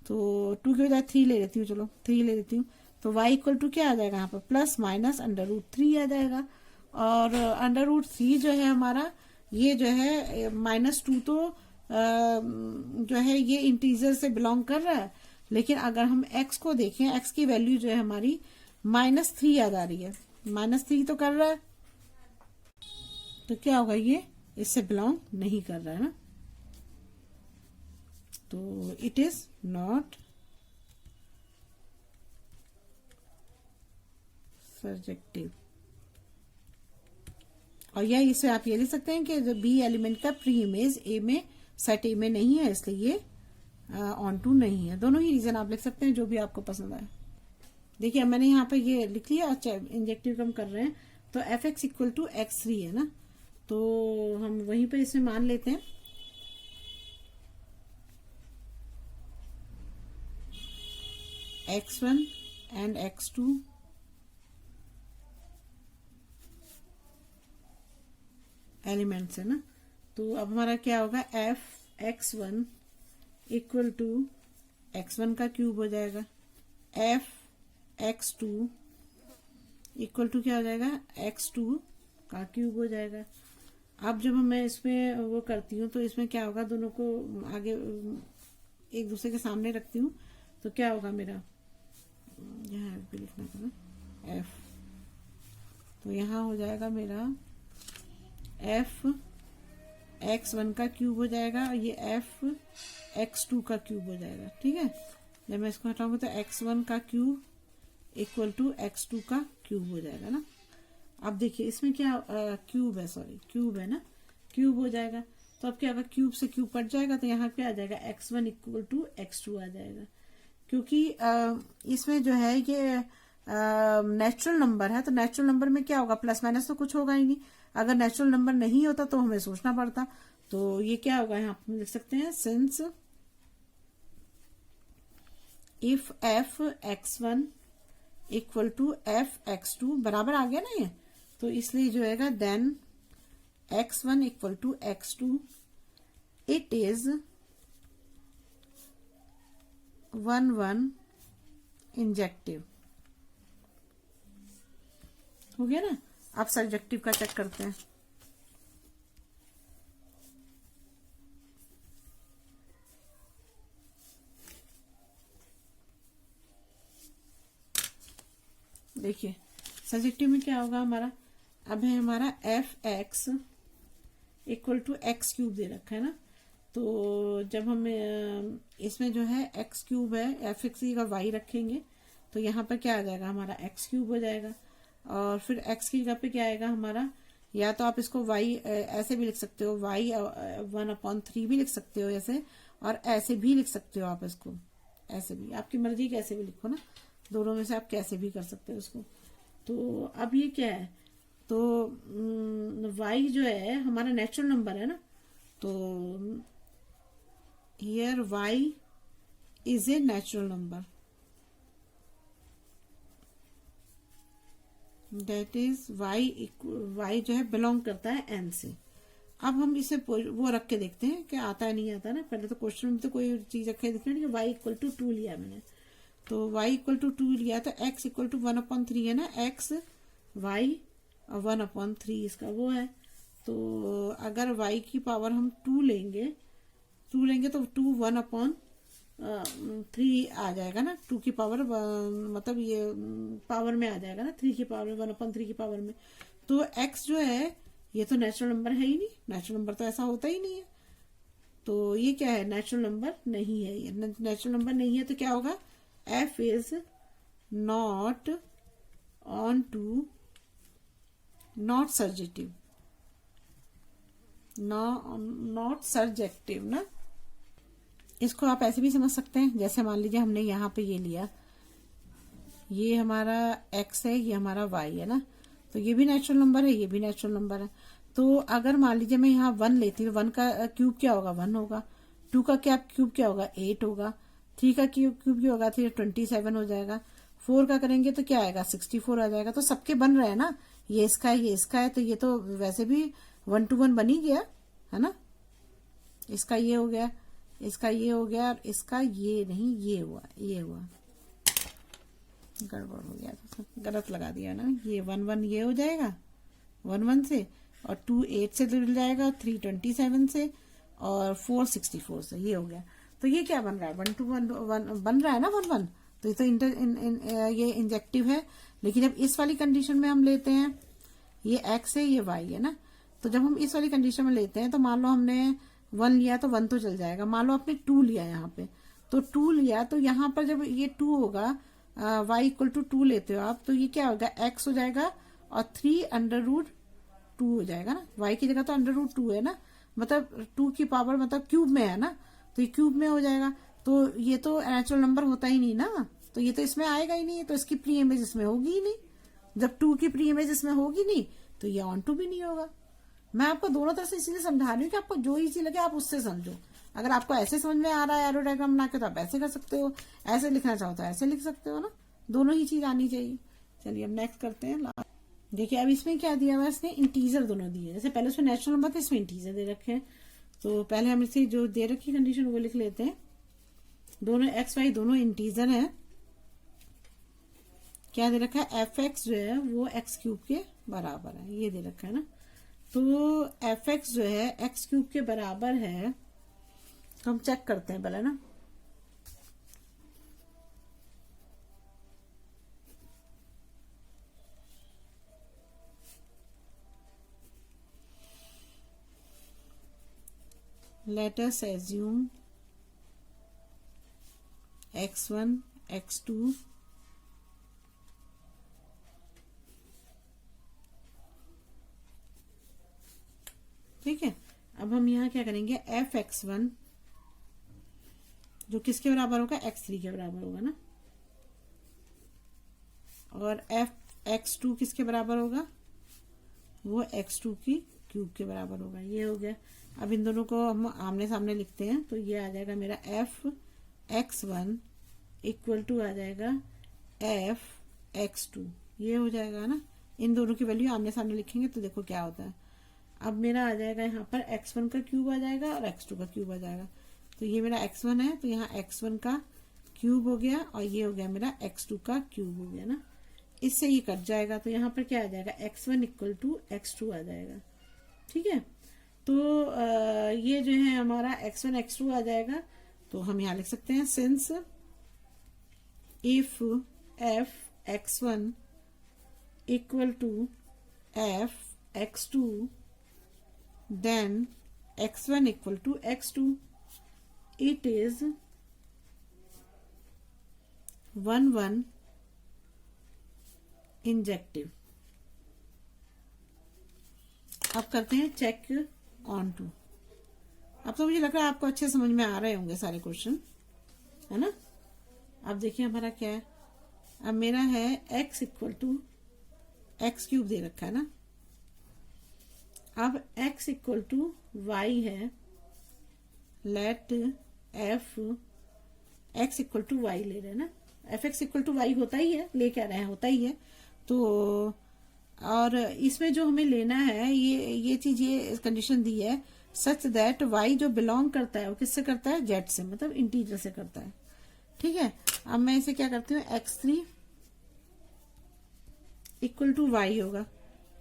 तो 2 की बजाय 3 ले लेती हूँ, चलो 3 ले लेती हूँ। तो y क्या आ जाएगा यहाँ पर, प्लस माइनस अंडर रूट 3 आ जाएगा। और अंडर रूट 3 जो है हमारा, ये जो है -2 तो जो है ये इंटीजर से बिलोंग कर रहा है। लेकिन अगर हम x को देखें, x की वैल्यू जो है हमारी -3 आ जा रही है, -3 तो कर रहा है, तो क्या होगा, ये इससे बिलोंग नहीं कर रहा है ना, तो इट इज नॉट सर्जेक्टिव। और या इसे आप ये लिख सकते हैं कि जो बी एलिमेंट का प्री इमेज ए में, सेट ए में नहीं है, इसलिए ये ऑन टू नहीं है। दोनों ही रीजन आप लिख सकते हैं, जो भी आपको पसंद आए। देखिए मैंने यहाँ पे ये लिख लिया, अच्छा इंजेक्टिव कम कर रहे हैं, तो f(x) = x3 है ना, तो हम वहीं पे इसमें मान लेते हैं x1 एंड x2 एलिमेंट्स है ना। तो अब हमारा क्या होगा, f(x1) = x1 का क्यूब हो जाएगा, f(x2) = क्या हो जाएगा, x2 का क्यूब हो जाएगा। अब जब मैं इसमें वो करती हूँ तो इसमें क्या होगा, दोनों को आगे एक दूसरे के सामने रखती हूँ, तो क्या होगा मेरा, यहाँ भी लिखना था ना f, तो यहाँ हो जाएगा मेरा f(x1) का क्यूब हो जाएगा, और ये f(x2) का क्यूब हो जाएगा। ठीक है, जब मैं इसको हटाऊंगा तो x1 का क्यूब = x2 का क्यूब हो जाएगा ना। अब देखिए इसमें क्या क्यूब है, सॉरी क्यूब है ना, क्यूब हो जाएगा। तो अब क्या होगा, क्यूब से क्यूब कट जाएगा, तो यहाँ क्या आ जाएगा, x1 = x2 आ जाएगा। क्योंकि इसमें जो है ये नेचुरल नंबर है, तो नेचुरल नंबर में क्या होगा, प्लस माइनस तो कुछ होगा ही नहीं। अगर नेचुरल नंबर नहीं होता तो हमें सोचना पड़ता। तो ये क्या होगा, यहाँ पे लिख सकते हैं, सिंस इफ f(x1) = f(x2) बराबर आ गया ना ये, तो इसलिए जो है then x1 = x2 it is 1 injective. हो गया ना। अब सब्जेक्टिव का चेक करते हैं। देखिए सब्जेक्टिव में क्या होगा हमारा, अब है हमारा f(x) = x³ दे रखा है ना। तो जब हम इसमें जो है x³ है, f(x) की जगह y रखेंगे तो यहाँ पर क्या आ जाएगा, हमारा x³ हो जाएगा। और फिर x की जगह पे क्या आएगा हमारा, या तो आप इसको y ऐसे भी लिख सकते हो, y 1/3 भी लिख सकते हो ऐसे, और ऐसे भी लिख सकते हो आप इसको, ऐसे भी, आपकी मर्जी कैसे भी लिखो ना, दोनों में से आप कैसे भी कर सकते हो इसको। तो अब ये क्या है, तो y जो है हमारा नेचुरल नंबर है ना, तो here y is a natural number, that is y जो है बिलोंग करता है n से। अब हम इसे वो रख के देखते हैं कि आता है नहीं आता ना। पहले तो क्वेश्चन में तो कोई चीज रखे देखते हैं, y = 2 लिया मैंने, तो y इक्वल टू 2 लिया तो x इक्वल टू 1/3 है ना, x y और 1/3 इसका वो है। तो अगर y की पावर हम 2 लेंगे तो 2 1/3 आ जाएगा ना, 2 की पावर मतलब ये पावर में आ जाएगा ना, 3 की पावर 1/3 की पावर में। तो x जो है ये तो नेचुरल नंबर है ही नहीं, नेचुरल नंबर तो ऐसा होता ही नहीं है। तो ये क्या है, नेचुरल नंबर नहीं है। ये नेचुरल नंबर नहीं है तो क्या होगा, f is not onto not surjective, not surjective ना। इसको आप ऐसे भी समझ सकते हैं, जैसे मान लीजिए हमने यहाँ पे ये लिया, ये हमारा x है, ये हमारा y है ना, तो ये भी नेचुरल नंबर है, ये भी नेचुरल नंबर है। तो अगर मान लीजिए मैं यहाँ 1 लेती हूँ, 1 का क्यूब क्या होगा, 1 होगा। 2 का क्या क्यूब क्या होगा, 8 होगा। 3 का क्यूब क्या होगा, 27 हो जाएगा। 4 का करेंगे तो क्या आएगा, 64 आ जाएगा। तो सबके बन रहे हैं ना, ये इसका है, ये इसका है, तो ये तो वैसे भी 1 to 1 बन ही गया है ना। इसका ये हो गया, इसका ये हो गया, और इसका ये नहीं, ये हुआ, ये हुआ, गड़बड़ हो गया, तो गलत लगा दिया ना। ये 1 1 ये हो जाएगा 1 1 से, और 2 8 से मिल जाएगा, 3 27 से, और 4 64 से, ये हो गया। तो ये क्या बन रहा है, 1 to 1 बन रहा है ना, 1 1। तो ये तो ये इंजेक्टिव है। लेकिन जब इस वाली कंडीशन में हम लेते हैं, ये x है, ये y है ना, तो जब हम इस वाली कंडीशन में लेते हैं तो मान लो हमने 1 लिया तो 1 तो चल जाएगा। मान लो आपने 2 लिया यहाँ पे, तो 2 लिया, तो यहाँ पर जब ये 2 होगा, y इक्वल टू 2 लेते हो आप, तो ये क्या होगा, x हो जाएगा, और 3√2 हो जाएगा ना। y की जगह तो √2 है ना, मतलब 2 की पावर मतलब क्यूब में है ना, तो ये क्यूब में हो जाएगा। तो ये तो नेचुरल नंबर होता ही नहीं ना, तो ये तो इसमें आएगा ही नहीं, तो इसकी प्री इमेज इसमें होगी ही नहीं। जब 2 की प्री इमेज इसमें होगी नहीं, तो ये ऑन टू भी नहीं होगा। मैं आपको दोनों तरफ से इसीलिए समझा रही हूँ कि आपको जो इजी लगे आप उससे समझो। अगर आपको ऐसे समझ में आ रहा है एरो डायग्राम बना के, तो आप ऐसे कर सकते हो, ऐसे लिखना चाहो तो ऐसे लिख सकते हो ना, दोनों ही चीज आनी चाहिए। चलिए अब नेक्स्ट करते हैं। देखिए अब इसमें क्या दिया हुआ है, इसने इंटीजर दोनों दिए। जैसे पहले उसमें नेचुरल नंबर थे, इसमें इंटीजर दे रखे हैं। तो पहले हम इसे जो दे रखी कंडीशन वो लिख लेते हैं। दोनों एक्स वाई दोनों इंटीजर है। क्या दे रखा है, एफ एक्स जो है वो एक्स क्यूब के बराबर है, ये दे रखा है ना। तो एफ एक्स जो है एक्स क्यूब के बराबर है, तो हम चेक करते हैं पहले ना। Let us assume x1 x2 ठीक है। अब हम यहाँ क्या करेंगे, एफ x1 जो किसके बराबर होगा, x3 के बराबर होगा ना, और एफ x2 किसके बराबर होगा, वो x2 की क्यूब के बराबर होगा। ये हो गया। अब इन दोनों को हम आमने सामने लिखते हैं, तो ये आ जाएगा मेरा एफ x1 इक्वल टू आ जाएगा एफ x2, ये हो जाएगा ना। इन दोनों की वैल्यू आमने सामने लिखेंगे तो देखो क्या होता है। अब मेरा आ जाएगा यहाँ पर x1 का क्यूब आ जाएगा और x2 का क्यूब आ जाएगा। तो ये मेरा x1 है, तो यहाँ x1 का क्यूब हो गया, और ये हो गया मेरा x2 का क्यूब हो गया ना। इससे ये कट जाएगा, तो यहाँ पर क्या आ जाएगा, x1 इक्वल टू x2 आ जाएगा। ठीक है। तो ये जो है हमारा x1 x2 आ जाएगा। तो हम यहाँ लिख सकते हैं, since if F x1 equal to F x2 then x1 equal to x2, it is 1 1 injective. अब करते हैं चेक ऑन टू। अब तो मुझे लग रहा है आपको अच्छे समझ में आ रहे होंगे सारे क्वेश्चन, है ना। अब देखिए हमारा क्या है, अब मेरा है x equal to x cube दे रखा है ना। अब x इक्वल टू वाई है, let f x equal to y ले रहे हैं ना। F x equal to y होता ही है, ले क्या रहे हैं, होता ही है। तो और इसमें जो हमें लेना है, ये चीज, ये कंडीशन दी है सच दैट y जो बिलोंग करता है वो किससे करता है, जेड से, मतलब इंटीजर से करता है। ठीक है, अब मैं इसे क्या करती हूँ, x3 इक्वल टू वाई होगा,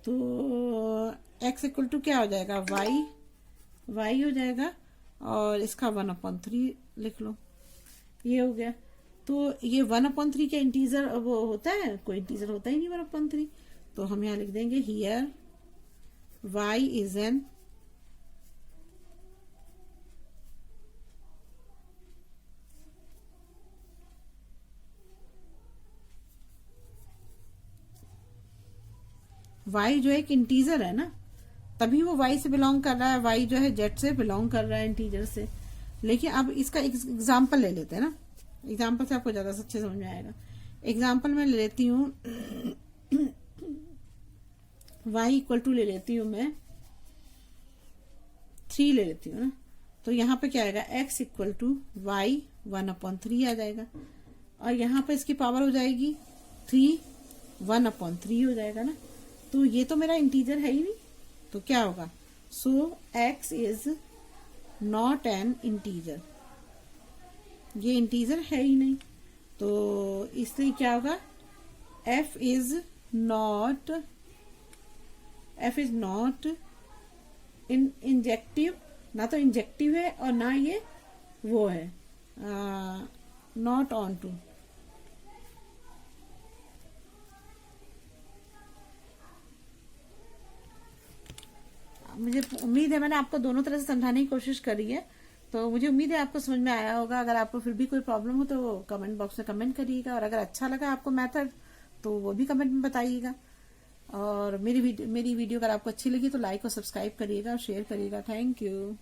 तो x इक्वल टू क्या हो जाएगा, वाई हो जाएगा, और इसका 1/3 लिख लो, ये हो गया। तो ये 1/3 क्या इंटीजर वो होता है, कोई इंटीजर होता ही नहीं 1/3, तो हम यहाँ लिख देंगे here y is an y जो है एक इंटीजर है ना, तभी वो y से बिलोंग कर रहा है, y जो है z से बिलोंग कर रहा है, इंटीजर से। लेकिन अब इसका एग्जाम्पल ले लेते हैं ना, एग्जाम्पल से आपको ज्यादा अच्छे समझ में आएगा। एग्जाम्पल में ले लेती हूँ y इक्वल टू ले लेती हूँ मैं 3 ले लेती हूँ ना, तो यहाँ पे क्या आएगा, x इक्वल टू वाई 1/3 आ जाएगा, और यहाँ पे इसकी पावर हो जाएगी 3, 1/3 हो जाएगा ना। तो ये तो मेरा इंटीजर है ही नहीं, तो क्या होगा, सो x is not an integer, ये इंटीजर है ही नहीं, तो इसलिए क्या होगा, f इज नॉट इंजेक्टिव, ना तो इंजेक्टिव है और ना ये वो है नॉट ऑन टू। मुझे उम्मीद है मैंने आपको दोनों तरह से समझाने की कोशिश करी है, तो मुझे उम्मीद है आपको समझ में आया होगा। अगर आपको फिर भी कोई प्रॉब्लम हो तो कमेंट बॉक्स में कमेंट करिएगा, और अगर अच्छा लगा आपको मेथड तो वो भी कमेंट में बताइएगा। और मेरी वीडियो अगर आपको अच्छी लगी तो लाइक और सब्सक्राइब करिएगा और शेयर करिएगा। Thank you.